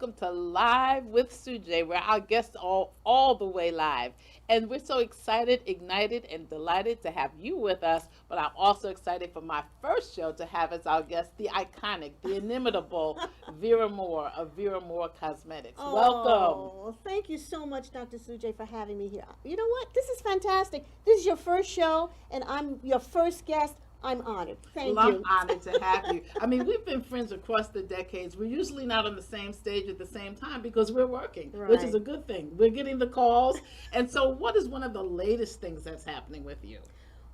welcome to Live with Sujay, where our guests are all the way live. And we're so excited, ignited, and delighted to have you with us. But I'm also excited for my first show to have as our guest the iconic, the inimitable Vera Moore of Vera Moore Cosmetics. Welcome. Oh, thank you so much, Dr. Sujay, for having me here. You know what? This is fantastic. This is your first show, and I'm your first guest. I'm honored. Thank Well, you. I'm honored to have you. I mean, we've been friends across the decades. We're usually not on the same stage at the same time because we're working, which is Right. a good thing. We're getting the calls. And so, what is one of the latest things that's happening with you?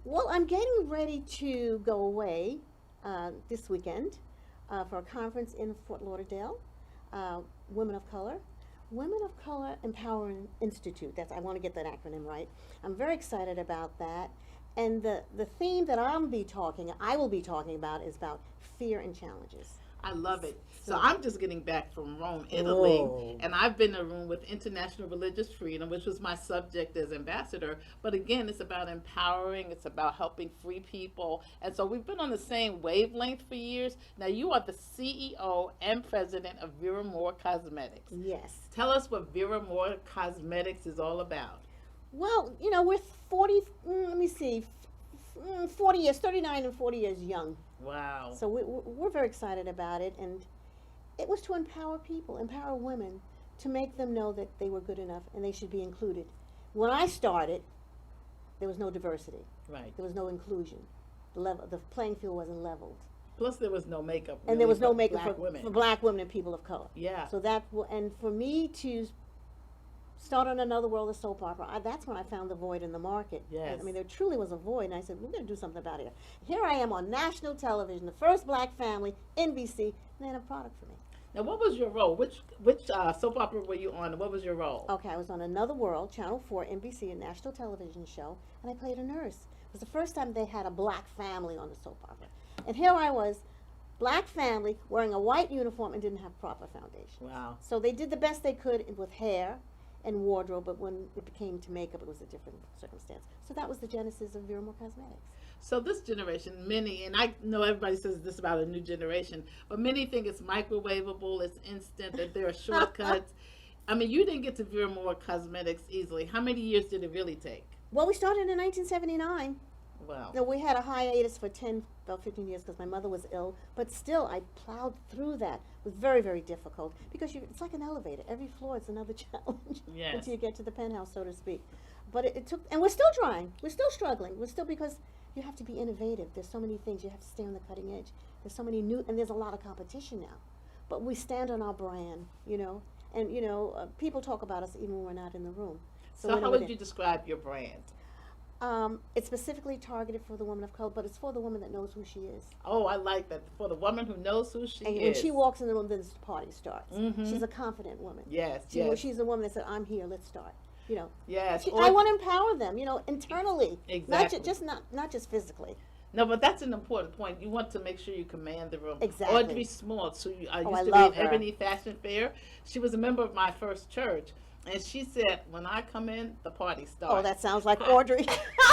Well, I'm getting ready to go away this weekend for a conference in Fort Lauderdale, uh, Women of Color. Women of Color Empowering Institute. That's I want to get that acronym right. I'm very excited about that. And the theme that I will be talking about is about fear and challenges. I love it. So So- I'm just getting back from Rome, Italy, Whoa. and I've been in a room with international religious freedom, which was my subject as ambassador. But again, it's about empowering, it's about helping free people. And so we've been on the same wavelength for years. Now you are the CEO and president of Vera Moore Cosmetics. Yes. Tell us what Vera Moore Cosmetics is all about. Well, you know, we're 40, let me see, 40 years, 39 and 40 years young. Wow. So we're very excited about it. And it was to empower people, empower women, to make them know that they were good enough and they should be included. When I started, there was no diversity. Right. There was no inclusion. The playing field wasn't leveled. Plus there was no makeup. And there really was no for makeup black for women. black women and people of color. Yeah. So and for me to start on Another World of Soap Opera, that's when I found the void in the market. Yes. I mean, there truly was a void, and I said, we're going to do something about it. Here I am on national television, the first black family, NBC, and they had a product for me. Now, what was your role? Which soap opera were you on? And what was your role? Okay, I was on Another World, Channel 4, NBC, a national television show, and I played a nurse. It was the first time they had a black family on the soap opera. And here I was, black family, wearing a white uniform and didn't have proper foundation. Wow. So they did the best they could with hair and wardrobe, but when it came to makeup, it was a different circumstance. So that was the genesis of Vera Moore Cosmetics. So this generation, many, and I know everybody says this about a new generation, but many think it's microwavable, it's instant, that there are shortcuts. I mean, you didn't get to Vera Moore Cosmetics easily. How many years did it really take? Well, we started in 1979. Wow. No, we had a hiatus for about 15 years because my mother was ill, but still I plowed through that. It was very, very difficult because it's like an elevator. Every floor is another challenge Yes. until you get to the penthouse, so to speak. But it took, and we're still trying. We're still struggling. We're still, because you have to be innovative. There's so many things. You have to stay on the cutting edge. There's so many new, and there's a lot of competition now. But we stand on our brand, you know, and, you know, people talk about us even when we're not in the room. So we know how we're would you describe your brand? It's specifically targeted for the woman of color, but it's for the woman that knows who she is. Oh, I like that. For the woman who knows who she And is. when she walks in the room, then the party starts. Mhm. She's a confident woman. Yes, Well, yes. she's a woman that said, "I'm here. Let's start." You know. Yes. I want to empower them. You know, internally, Exactly. not just physically. No, but that's an important point. You want to make sure you command the room. Exactly. Audrey Small, so I Oh, used I to love be at her. Ebony Fashion Fair. She was a member of my first church. And she said, when I come in, the party starts. Oh, that sounds like Audrey.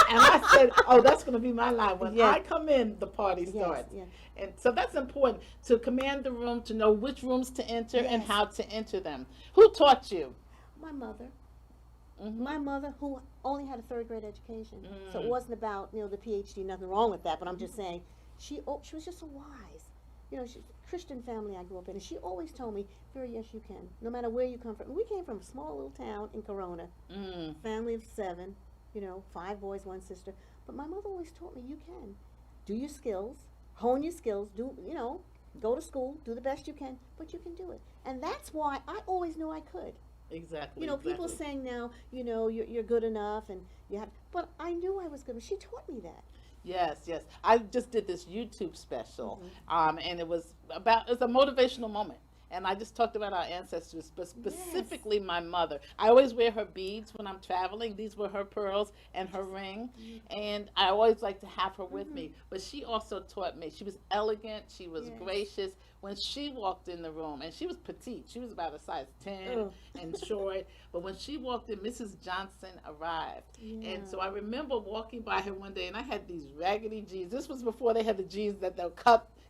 And I said, oh, that's going to be my line. When Yeah. I come in, the party Yes, starts. yeah. And so that's important, to command the room, to know which rooms to enter and Yes. how to enter them. Who taught you? My mother. Mhm. My mother, who only had a third grade education, so Mm. it wasn't about, you know, the PhD. Nothing wrong with that, but I'm just saying, she was just so wise. You know, she's a Christian family I grew up in, and she always told me, "Vera, yes, you can. No matter where you come from." And we came from a small little town in Corona, Mm. family of 7, you know, 5 boys, 1 sister. But my mother always taught me, you can do your skills, hone your skills, you know, go to school, do the best you can, but you can do it. And that's why I always knew I could. Exactly. You know, people exactly. saying now, you know, you're good enough and you have, but I knew I was good. She taught me that. Yes, yes. I just did this YouTube special, Mm-hmm. and it was a motivational moment. And I just talked about our ancestors, but specifically my mother. I always wear her beads when I'm traveling. These were her pearls and her ring. And I always like to have her with me. But she also taught me. She was elegant. She was Yes. gracious. when she walked in the room, and she was petite, she was about a size 10 Oh. and short, but when she walked in, Mrs. Johnson arrived. Yeah. And so I remember walking by her one day, and I had these raggedy jeans. This was before they had the jeans that they're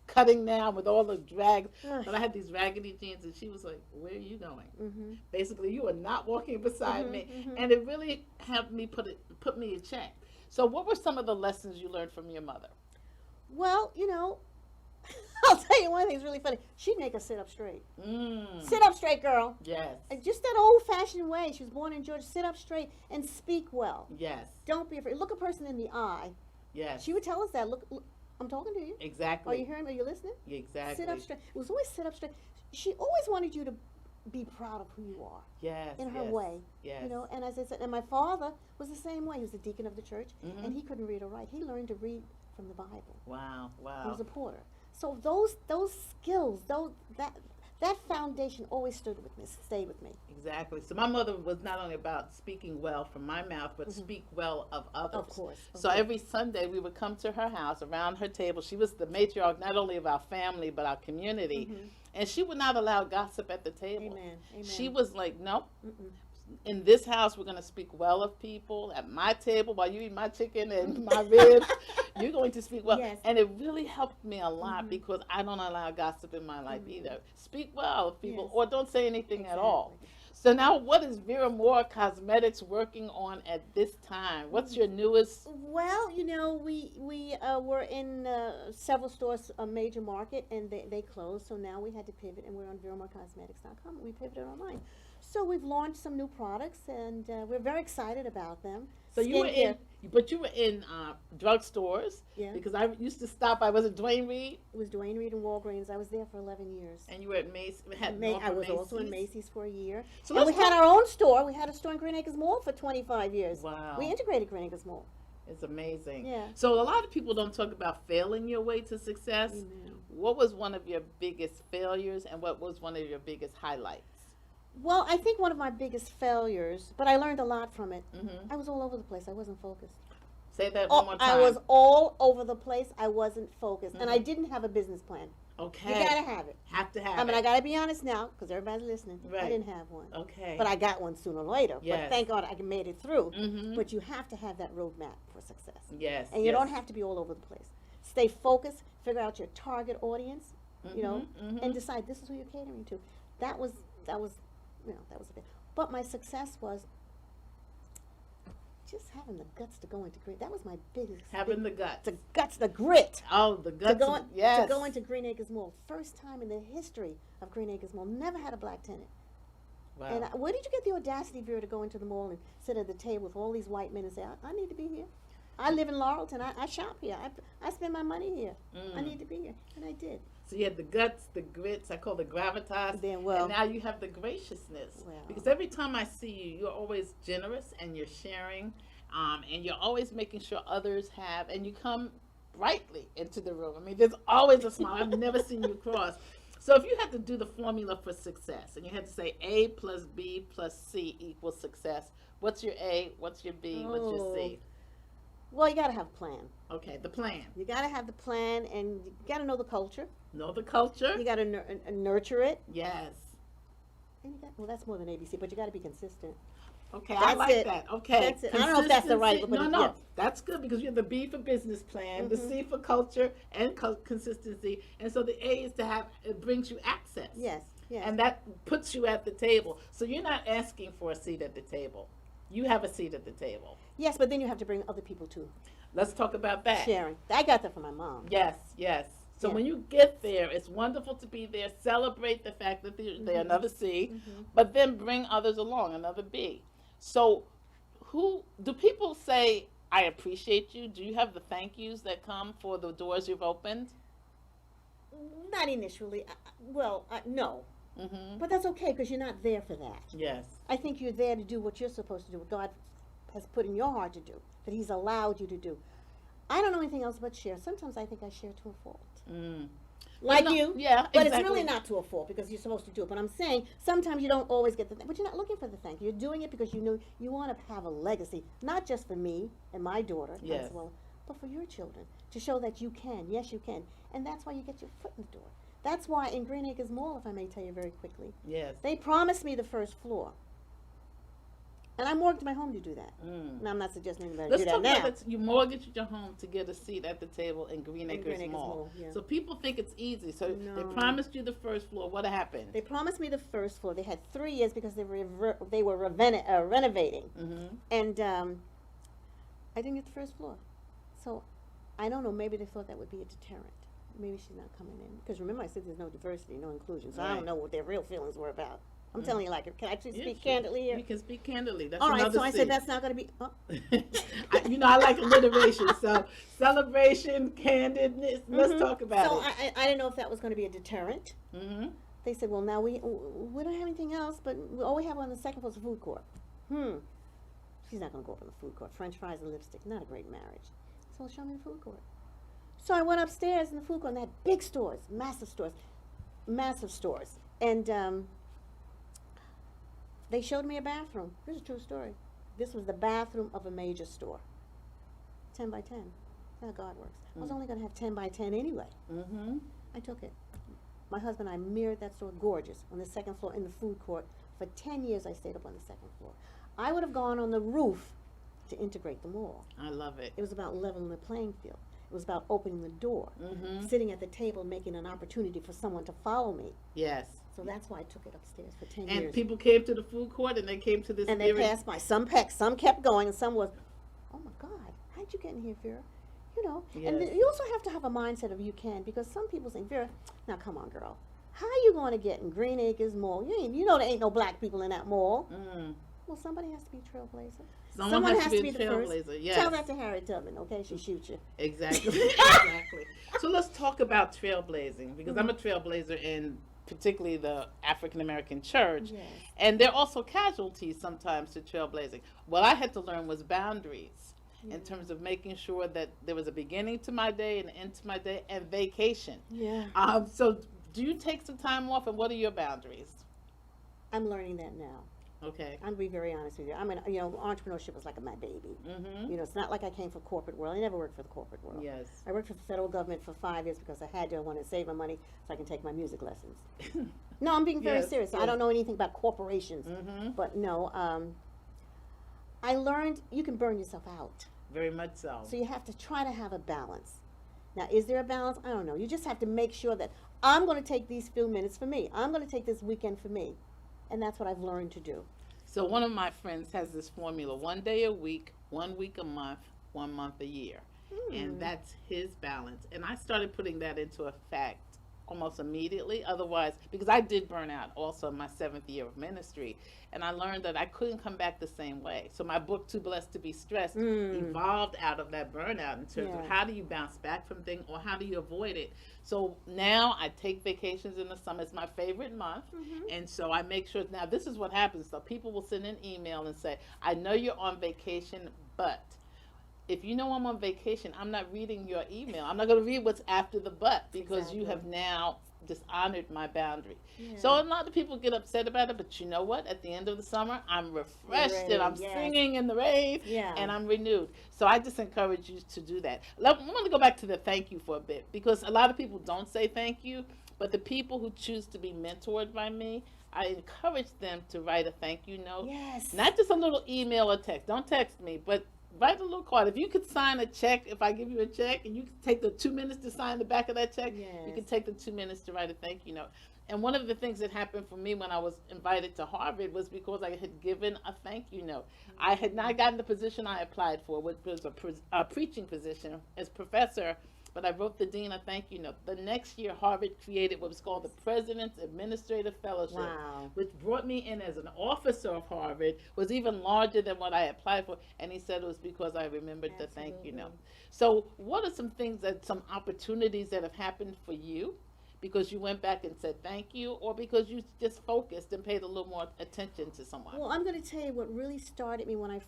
cutting now with all the drags. Ugh. But I had these raggedy jeans, and she was like, "Where are you going?" Mhm. Basically, you are not walking beside Mhm, me. mhm. And it really helped me put me in check. So what were some of the lessons you learned from your mother? Well, I'll tell you one thing that's really funny. She'd make us sit up straight. Sit up straight, girl. Yes. And just that old-fashioned way. She was born in Georgia. Sit up straight and speak well. Yes. Don't be afraid. Look a person in the eye. Yes. She would tell us that. Look, I'm talking to you. Exactly. Are you hearing me? Are you listening? Exactly. Sit up straight. It was always sit up straight. She always wanted you to be proud of who you are Yes. in her yes, way. Yes. And as I said, and my father was the same way. He was the deacon of the church, Mhm. and he couldn't read or write. He learned to read from the Bible. Wow. He Wow. was a porter. So those skills, that foundation always stayed with me. Exactly. So my mother was not only about speaking well from my mouth, but speak well of others. Of course. So every Sunday we would come to her house around her table. She was the matriarch not only of our family but our community, and she would not allow gossip at the table. Amen. Amen. She was like, "Nope. Mm-mm. In this house, we're going to speak well of people. At my table, while you eat my chicken and my ribs, you're going to speak well." Yes. And it really helped me a lot because I don't allow gossip in my life either. Speak well of people, Yes. or don't say anything at all. Exactly. So now, what is Vera Moore Cosmetics working on at this time? What's your newest? Well, we were in several stores, a major market, and they closed. So now we had to pivot, and we're on VeraMoreCosmetics.com. We pivoted online. So we've launched some new products, and we're very excited about them. So you were in, but you were in drugstores Yeah. because I used to stop by. Was it Dwayne Reed? It was Dwayne Reed and Walgreens. I was there for 11 years. And you were at Macy's. I was also in Macy's for a year. So And let's we had talk- our own store. We had a store in Green Acres Mall for 25 years. Wow. We integrated Green Acres Mall. It's amazing. Yeah. So a lot of people don't talk about failing your way to success. Amen. What was one of your biggest failures, and what was one of your biggest highlights? Well, I think one of my biggest failures, but I learned a lot from it. Mm-hmm. I was all over the place. I wasn't focused. Say that one more time. I was all over the place. I wasn't focused, and I Mhm. didn't have a business plan. Okay. You gotta have it. Have to have I mean, it. I gotta be honest now, because everybody's listening. Right. I didn't have one, Okay. but I got one sooner or later. Yes. But thank God I made it through. Mm-hmm. But you have to have that roadmap for success, Yes. and you don't have to be all over the place. Stay focused. Figure out your target audience. Mm-hmm. And decide this is who you're catering to. That was a bit. But my success was just having the guts to go into Green. That was my biggest. Having the guts. the guts, the grit Oh, the guts. to go into Green Acres Mall. First time in the history of Green Acres Mall. Never had a black tenant. Wow. And where did you get the audacity, Vera, to go into the mall and sit at the table with all these white men and say, I need to be here. I live in Laurelton. I shop here. I spend my money here. I need to be here. And I did. So you had the guts, the grits, I call the gravitas, Then, well, and now you have the graciousness. Well. Because every time I see you, you're always generous and you're sharing, and you're always making sure others have, and you come brightly into the room. I mean, there's always a smile. I've never seen you cross. So if you had to do the formula for success, and you had to say A plus B plus C equals success, what's your A, what's your B, what's your C? well, you got to have a plan. Okay, the plan. You got to have the plan, and you got to know the culture. Know the culture? You got to nurture it. Yes. And well, that's more than ABC, but you got to be consistent. Okay, I That's like it. that. Okay. That's it. I don't know if that's the right, Consistency- but no, yes. that's good because you have the B for business plan, the Mhm. C for culture and consistency, and so the A is to have it brings you access. Yes, yes. And that puts you at the table. So you're not asking for a seat at the table. You have a seat at the table. Yes, but then you have to bring other people too. Let's talk about that. Sharing. I got that from my mom. Yes, yes. So Yeah. when you get there, it's wonderful to be there. Celebrate the fact that they're another C, but then bring others along, another B. So who do people say, I appreciate you? Do you have the thank yous that come for the doors you've opened? Not initially. No. Mm-hmm. But that's okay because you're not there for that. Yes. I think you're there to do what you're supposed to do, what God has put in your heart to do, that He's allowed you to do. I don't know anything else but share. Sometimes I think I share to a fault. Mm. Like No, you. Yeah, But exactly. it's really not to a fault because you're supposed to do it. But I'm saying sometimes you don't always get the but you're not looking for the thank you. You're doing it because you know you want to have a legacy, not just for me and my daughter Yes. as well, but for your children, to show that you can. Yes, you can. And that's why you get your foot in the door. That's why in Green Acres Mall, if I may tell you very quickly, Yes. they promised me the first floor. And I mortgaged my home to do that. Mm. Now, I'm not suggesting anybody Let's do that talk now. about that. You mortgaged your home to get a seat at the table in Green In Acres Green Acres Mall. Mall, yeah. So people think it's easy. So they No. promised you the first floor. What happened? They promised me the first floor. They had 3 years because they were renovating. Mm-hmm. And I didn't get the first floor. So I don't know, maybe they thought that would be a deterrent. Maybe she's not coming in. Because remember I said there's no diversity, no inclusion. So I Right. don't know what their real feelings were about. I'm Mm. telling you, like, can I just Yeah, speak sure. candidly here? You can speak candidly. That's All right, another so I seat. said that's not going to be. Oh. I like alliteration. So celebration, candidness. Let's Mhm. talk about so it. I didn't know if that was going to be a deterrent. Mm-hmm. They said, well, now we don't have anything else, but all we have on the second floor is a food court. She's not going to go up in the food court. French fries and lipstick, not a great marriage. So show me the food court. So I went upstairs in the food court and they had big stores, massive stores. And they showed me a bathroom. This is a true story. This was the bathroom of a major store. 10 by 10. That's how God works. I was only going to have 10 by 10 anyway. Mm-hmm. I took it. My husband and I mirrored that store, gorgeous, on the second floor in the food court. For 10 years, I stayed up on the second floor. I would have gone on the roof to integrate the mall. I love it. It was about leveling the playing field. It was about opening the door, Mm-hmm. sitting at the table, making an opportunity for someone to follow me. Yes. So that's why I took it upstairs for 10 And years. people came to the food court and they came to this And they very- passed by. Some kept going, and some was, oh my God, how'd you get in here, Vera? You know, and Yes. you also have to have a mindset of you can, because some people think, Vera, now come on, girl, how you going to get in Green Acres Mall? You know there ain't no black people in that mall. Mm. Well, somebody has to be a trailblazer. Someone has to be a the first. trailblazer. Yes. Tell that to Harriet Tubman, okay? She shoots you. Exactly. Exactly. So let's talk about trailblazing, because I'm a trailblazer in particularly the African American church. Yes. And there are also casualties sometimes to trailblazing. What I had to learn was boundaries in terms of making sure that there was a beginning to my day and an end to my day and vacation. Yeah. So do you take some time off, and what are your boundaries? I'm learning that now. Okay. I'm gonna be very honest with you. Entrepreneurship is like my baby. Mm-hmm. You know, it's not like I came from corporate world. I never worked for the corporate world. Yes. I worked for the federal government for 5 years because I had to. I wanted to save my money so I can take my music lessons. No, I'm being very Yes, serious. I yes. don't know anything about corporations, Mm-hmm. but no, I learned you can burn yourself out. Very much so. So you have to try to have a balance. Now, is there a balance? I don't know. You just have to make sure that I'm going to take these few minutes for me. I'm going to take this weekend for me. And that's what I've learned to do. So one of my friends has this formula: 1 day a week, 1 week a month, 1 month a year. And that's his balance. And I started putting that into effect almost immediately. Otherwise, because I did burn out also in my 7th year of ministry, and I learned that I couldn't come back the same way. So my book, Too Blessed to Be Stressed, evolved out of that burnout in terms of Yeah. how do you bounce back from things, or how do you avoid it. So now I take vacations in the summer. It's my favorite month. And so I make sure, now this is what happens. So people will send an email and say, I know you're on vacation, but if you know I'm on vacation, I'm not reading your email. I'm not going to read what's after the but, because you have now dishonored my boundary. Yeah. So a lot of people get upset about it, but you know what? At the end of the summer, I'm refreshed Ready, and I'm yes. singing in the rave Yeah. and I'm renewed. So I just encourage you to do that. I want to go back to the thank you for a bit, because a lot of people don't say thank you, but the people who choose to be mentored by me, I encourage them to write a thank you note. Yes. Not just a little email or text. Don't text me, but write a little card. If you could sign a check, if I give you a check, and you can take the 2 minutes to sign the back of that check, you Yes. can take the 2 minutes to write a thank you note. And one of the things that happened for me when I was invited to Harvard was because I had given a thank you note. I had not gotten the position I applied for, which was a preaching position as professor, but I wrote the dean a thank you note. The next year, Harvard created what was called the President's Administrative Fellowship, Wow. which brought me in as an officer of Harvard, was even larger than what I applied for, and he said it was because I remembered the thank you note. So what are some things some opportunities that have happened for you because you went back and said thank you, or because you just focused and paid a little more attention to someone? Well, I'm going to tell you what really started me when I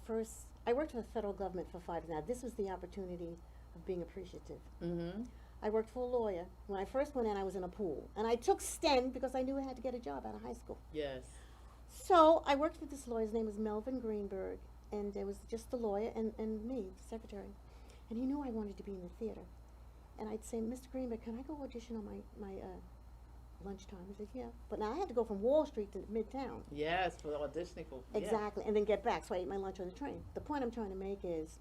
worked for the federal government for 5 years. Now, this was the opportunity of being appreciative. Mm-hmm. I worked for a lawyer. When I first went in, I was in a pool. And I took STEM because I knew I had to get a job out of high school. Yes. So I worked with this lawyer. His name was Melvin Greenberg. And it was just the lawyer and me, the secretary. And he knew I wanted to be in the theater. And I'd say, Mr. Greenberg, can I go audition on my lunchtime. He said, yeah. But now I had to go from Wall Street to Midtown. Yes, for auditioning for. Yeah. Exactly. And then get back. So I ate my lunch on the train. The point I'm trying to make is,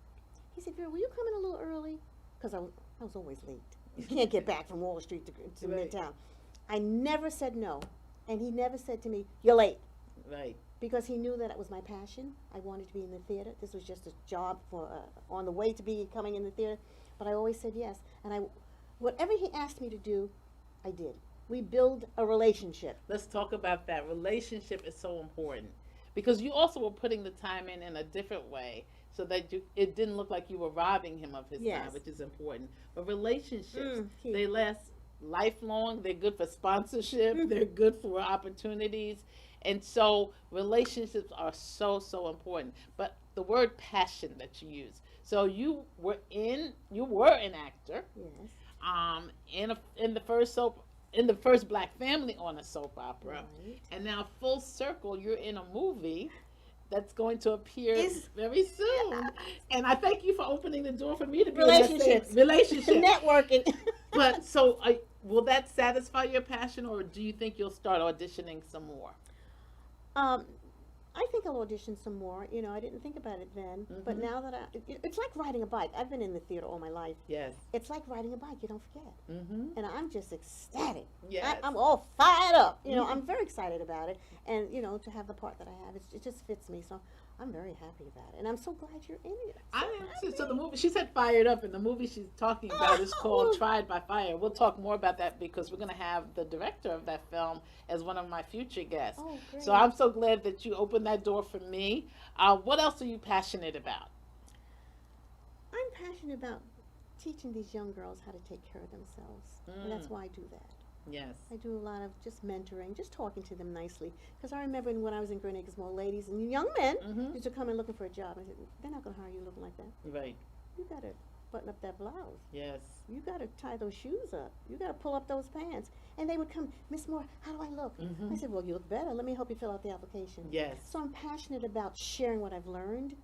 he said, Vera, will you come in a little early? Because I was always late. You can't get back from Wall Street to Right. Midtown. I never said no. And he never said to me, you're late. Right. Because he knew that it was my passion. I wanted to be in the theater. This was just a job for on the way to be coming in the theater. But I always said yes. And whatever he asked me to do, I did. We build a relationship. Let's talk about that. Relationship is so important because you also were putting the time in a different way so that it didn't look like you were robbing him of his Yes. time, which is important. But relationships, Key. they last lifelong. They're good for sponsorship. They're good for opportunities. And so relationships are so, so important. But the word passion that you use. So you were an actor, Yes. in the first black family on a soap opera. Right. And now full circle, you're in a movie that's going to appear Is- very soon. And I thank you for opening the door for me to be Relationships. in that relationship. Networking. But so will that satisfy your passion, or do you think you'll start auditioning some more? I think I'll audition some more. You know, I didn't think about it then, but Mhm. now that it's like riding a bike. I've been in the theater all my life. Yes. It's like riding a bike. You don't forget. Mm-hmm. And I'm just ecstatic. Yes. I'm all fired up. You know, Mhm. I'm very excited about it. And, you know, to have the part that I have, it just fits me. So I'm very happy about it. And I'm so glad you're in it. I am too. So the movie, she said Fired Up, and the movie she's talking about is called Tried by Fire. We'll talk more about that because we're going to have the director of that film as one of my future guests. Oh, great. So I'm so glad that you opened that door for me. What else are you passionate about? I'm passionate about teaching these young girls how to take care of themselves. And that's why I do that. Yes. I do a lot of just mentoring, just talking to them nicely. Because I remember when I was in Green Acres, more ladies and young men Mm-hmm. used to come in looking for a job. I said, they're not going to hire you looking like that. Right. You got to button up that blouse. Yes. You got to tie those shoes up. You got to pull up those pants. And they would come, Miss Moore, how do I look? Mm-hmm. I said, well, you look better. Let me help you fill out the application. Yes. So I'm passionate about sharing what I've learned.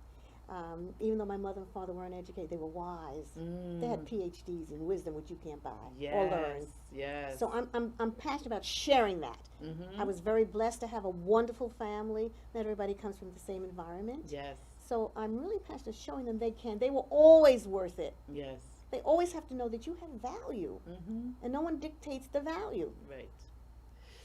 Even though my mother and father weren't educated, they were wise. They had PhDs in wisdom, which you can't buy or learn. Yes. Yes. So I'm passionate about sharing that. Mm-hmm. I was very blessed to have a wonderful family. Not everybody comes from the same environment. Yes. So I'm really passionate showing them they can. They were always worth it. Yes. They always have to know that you have value, Mm-hmm. and no one dictates the value. Right.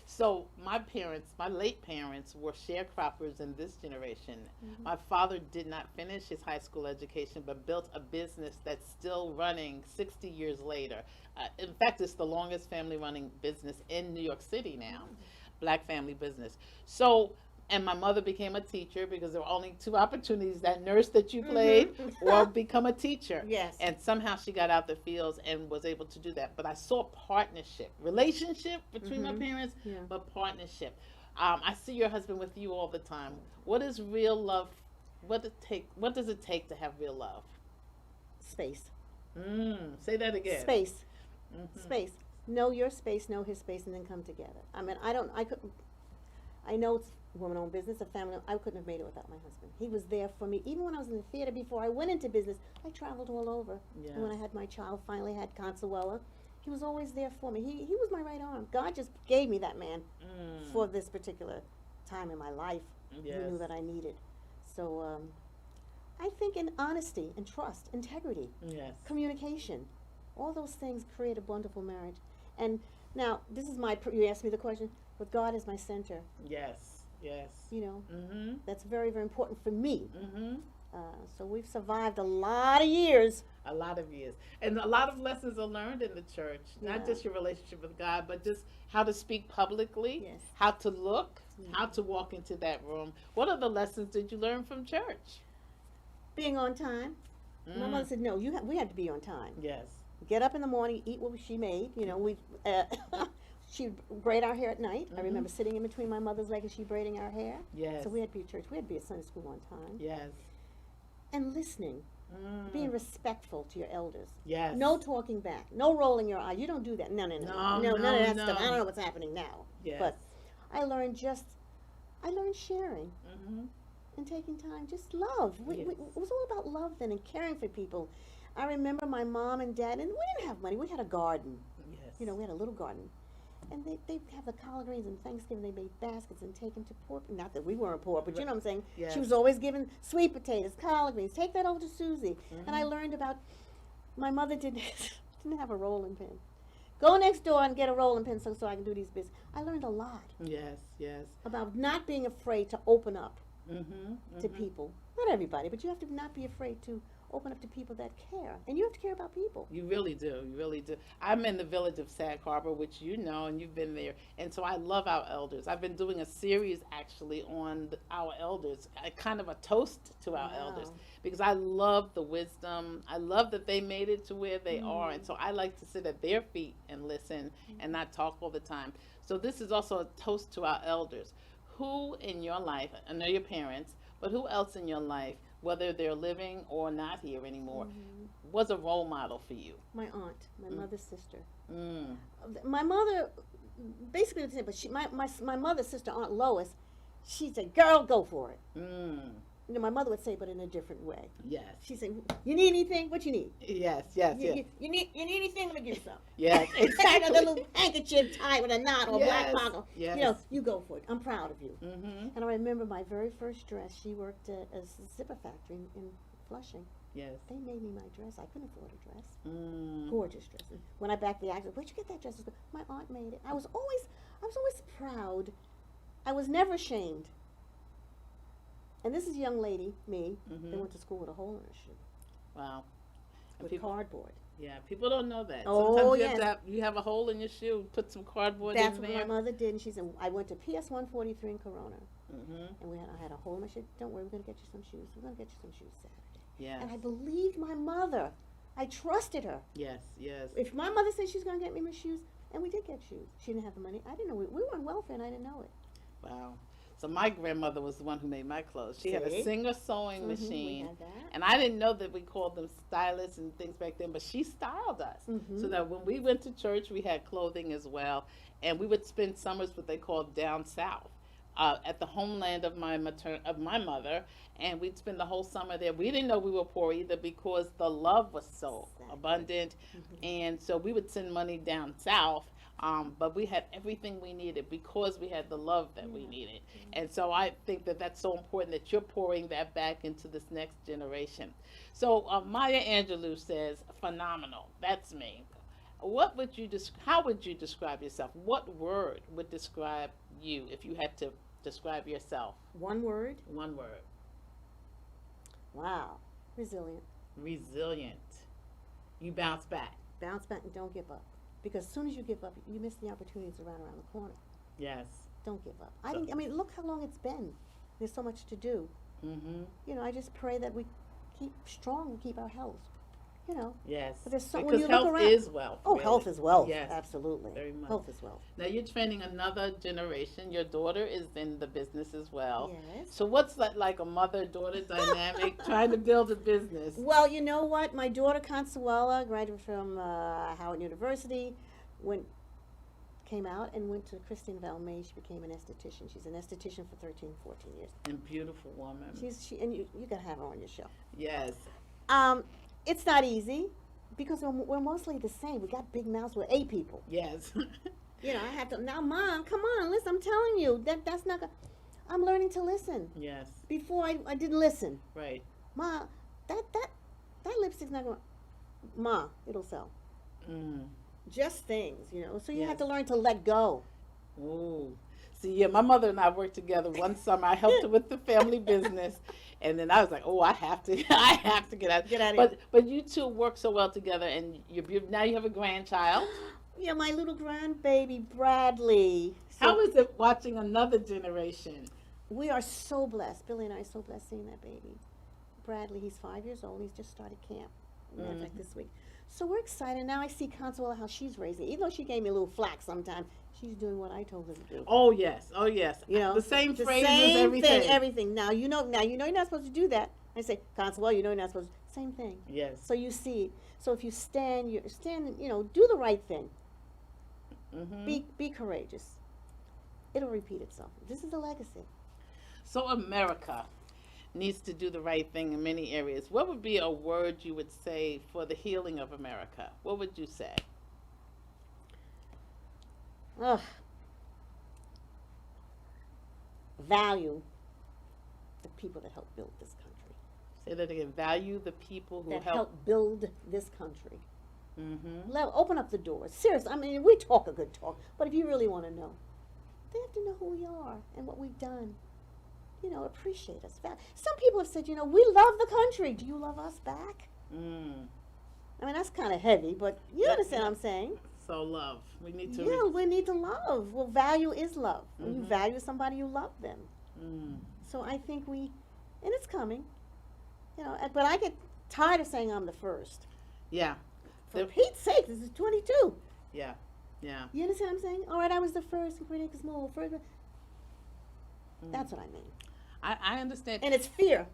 So my parents, my late parents, were sharecroppers in this generation. Mhm. My father did not finish his high school education, but built a business that's still running 60 years later. In fact, it's the longest family-running business in New York City now, black family business. So, and my mother became a teacher because there were only two opportunities: that nurse that you played, or become a teacher. Yes. And somehow she got out the fields and was able to do that. But I saw partnership, relationship between my parents, Yeah. but partnership. I see your husband with you all the time. What is real love? What does it take to have real love? Space. Say that again. Space. Mhm. Space. Know your space, know his space, and then come together. I mean, I know it's a woman-owned business, a family. I couldn't have made it without my husband. He was there for me. Even when I was in the theater before I went into business, I traveled all over. Yes. And when I had my child, finally had Consuela, he was always there for me. He was my right arm. God just gave me that man for this particular time in my life. He Yes. knew that I needed. So I think in honesty and trust, integrity, Yes. communication, all those things create a wonderful marriage. And now, this is you asked me the question, with God as my center, Yes. Yes. you know, Mm-hmm. that's very, very important for me. Mm-hmm. So we've survived a lot of years. A lot of years. And a lot of lessons are learned in the church. Not Yeah. just your relationship with God, but just how to speak publicly, Yes. how to look, Yeah. how to walk into that room. What are the lessons that you learn from church? Being on time. My mother said, no, we had to be on time. Yes. Get up in the morning, eat what she made. You know, she'd braid our hair at night. I remember sitting in between my mother's legs and she braiding our hair. Yes. So we had to be at church. We had to be at Sunday school on time. Yes. And listening, being respectful to your elders. Yes. No talking back. No rolling your eye. You don't do that. No, No, none of no, that no. stuff. I don't know what's happening now. Yes. But I learned sharing Mm-hmm. and taking time. Just love. Yes. It was all about love then and caring for people. I remember my mom and dad, and we didn't have money. We had a garden. Yes. You know, we had a little garden. And they have the collard greens, and Thanksgiving they made baskets and take them to poor. Not that we weren't poor, but you know what I'm saying. Yes. She was always giving sweet potatoes, collard greens. Take that over to Susie. Mhm. And I learned about. My mother didn't didn't have a rolling pin. Go next door and get a rolling pin so I can do these bits. I learned a lot Yes, yes. about not being afraid to open up Mm-hmm. to people. Not everybody, but you have to not be afraid to open up to people that care. And you have to care about people. You really do. You really do. I'm in the village of Sag Harbor, which you know, and you've been there. And so I love our elders. I've been doing a series actually on our elders, a kind of a toast to our elders, because I love the wisdom. I love that they made it to where they are. And so I like to sit at their feet and listen and not talk all the time. So this is also a toast to our elders. Who in your life, I know your parents, but who else in your life, whether they're living or not here anymore, was a role model for you? My aunt, my mother's sister. Mm. My mother, basically the same, but my mother's sister, Aunt Lois, she said, "Girl, go for it." Mm. You know, my mother would say, but in a different way. Yes. She said, "You need anything? What you need? Yes, yes, yes. You need anything? Let me give you some." Yes, Exactly. exactly. A little handkerchief tied with a knot or a black Yes, pocket. yes. You know, you go for it. I'm proud of you. Mm-hmm. And I remember my very first dress. She worked at a zipper factory in Flushing. Yes. They made me my dress. I couldn't afford a dress. Mm. Gorgeous dress. And when I backed the actor, "Where'd you get that dress?" My aunt made it. I was always proud. I was never ashamed. And this is a young lady, me, Mhm. that went to school with a hole in her shoe Wow. And with people, cardboard. yeah, people don't know that. Oh, Sometimes yes. you have a hole in your shoe, put some cardboard That's in what my there. mother did. And she said, I went to PS 143 in Corona, Mm-hmm. and I had a hole in my shoe. "Don't worry, we're going to get you some shoes. We're going to get you some shoes Saturday." Yes. And I believed my mother. I trusted her. Yes, yes. If my mother said she's going to get me my shoes, and we did get shoes. She didn't have the money. I didn't know. We were on welfare, and I didn't know it. Wow. So my grandmother was the one who made my clothes. She had a See? Singer sewing We machine. had that. And I didn't know that we called them stylists and things back then, but she styled us. Mhm. So that when we went to church, we had clothing as well. And we would spend summers what they called down south, at the homeland of my mother. And we'd spend the whole summer there. We didn't know we were poor either because the love was so Exactly. abundant. And so we would send money down south. But we had everything we needed because we had the love that we needed. And so I think that that's so important that you're pouring that back into this next generation. So Maya Angelou says, phenomenal. That's me. What would you how would you describe yourself? What word would describe you if you had to describe yourself? One word. One word. Wow. Resilient. Resilient. You bounce back. Bounce back and don't give up. Because as soon as you give up, you miss the opportunities around the corner. Yes. Don't give up. So- I mean, look how long it's been. There's so much to do. Mm-hmm. You know, I just pray that we keep strong and keep our health. You know, Yes. but there's so when Because you health look around. is wealth. Oh, really. health is wealth. Yes. Absolutely. Very much. Health is wealth. Now you're training another generation. Your daughter is in the business as well. Yes. So what's that like a mother-daughter dynamic trying to build a business? Well, you know what? My daughter Consuela graduated from Howard University, came out and went to Christian Valmet. She became an esthetician. She's an esthetician for 13, 14 years. And beautiful woman. And you gotta have her on your show. Yes. It's not easy because we're mostly the same. We got big mouths. We're A people. Yes. You know, I have to now, Mom. Come on, listen. I'm telling you that's not. I'm learning to listen. Yes. Before I didn't listen. Right. Ma, that lipstick's not going. Ma, it'll sell. Mm. Just things, you know. So you have Yes. to learn to let go. Ooh. See, yeah, my mother and I worked together one summer. I helped her with the family business. And then I was like, oh, I have to get out. Get out of here. But you two work so well together, and now you have a grandchild. Yeah, my little grandbaby Bradley. So How is it watching another generation? we are so blessed. Billy and I are so blessed seeing that baby. Bradley, he's 5 years old. He's just started camp. Matter of fact, this week. So we're excited. Now I see Consuela how she's raising. Even though she gave me a little flack sometimes, she's doing what I told her to do. Oh yes, oh yes. You know, the same phrases, same everything. thing, everything. Now you know you're not supposed to do that. I say, Consuela, you know you're not supposed to. Same thing. Yes. So you see. So if you stand, you know, do the right thing. Mm-hmm. Be courageous. It'll repeat itself. This is a legacy. So America needs to do the right thing in many areas. What would be a word you would say for the healing of America? What would you say? Ugh. Value the people that help build this country. Say that again. Value the people who That help. help build this country. Mm-hmm. Open up the doors. Seriously, I mean, we talk a good talk, but if you really want to know, they have to know who we are and what we've done. You know, appreciate us. Some people have said, you know, we love the country. Do you love us back? Mm. I mean, that's kind of heavy, but you That- understand what I'm saying. So love. We need to. Yeah, we need to love. Well, value is love. When you Mhm. value somebody, you love them. Mm. So I think and it's coming, you know, but I get tired of saying I'm the first. Yeah. For The- Pete's sake, this is 22. Yeah. Yeah. You understand what I'm saying? All right, I was the first in Great Acres Mall. That's what I mean. I understand. And it's fear.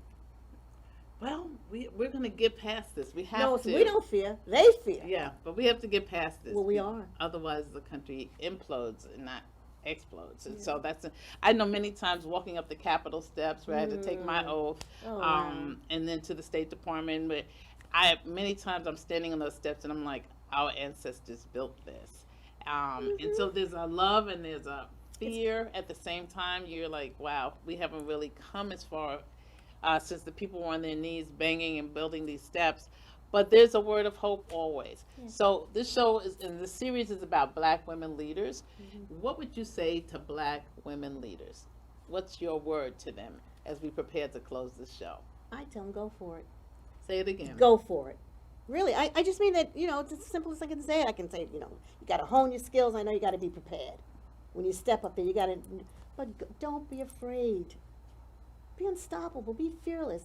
Well, we're going to get past this. We have No, to. we don't fear. They fear. Yeah, but we have to get past this. Well, we are. Otherwise, the country implodes and not explodes. And Yeah. so I know many times walking up the Capitol steps where I had to take my oath, Oh, wow. and then to the State Department. But many times I'm standing on those steps and I'm like, our ancestors built this. And so there's a love and there's a fear at the same time. You're like, wow, we haven't really come as far since the people were on their knees banging and building these steps. But there's a word of hope always. Yeah. So this show and the series is about Black women leaders. Mhm. What would you say to Black women leaders? What's your word to them as we prepare to close this show? I tell them, go for it. Say it again. Go for it. Really, I just mean that, you know, it's as simple as I can say it. I can say, you know, you got to hone your skills. I know you got to be prepared. When you step up there, you got to, but don't be afraid. Be unstoppable. Be fearless.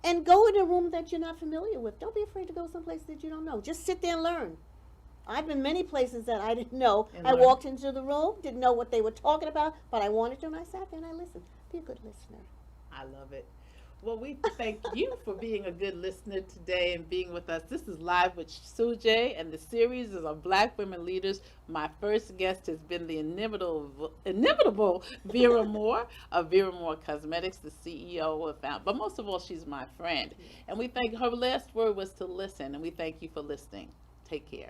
And go in a room that you're not familiar with. Don't be afraid to go someplace that you don't know. Just sit there and learn. I've been many places that I didn't know. And I learn. walked into the room, didn't know what they were talking about, but I wanted to, and I sat there and I listened. Be a good listener. I love it. Well, we thank you for being a good listener today and being with us. This is Live with Sujay, and the series is on Black women leaders. My first guest has been the inimitable Vera Moore of Vera Moore Cosmetics, the CEO of Found. But most of all, she's my friend. And we thank her last word was to listen, and we thank you for listening. Take care.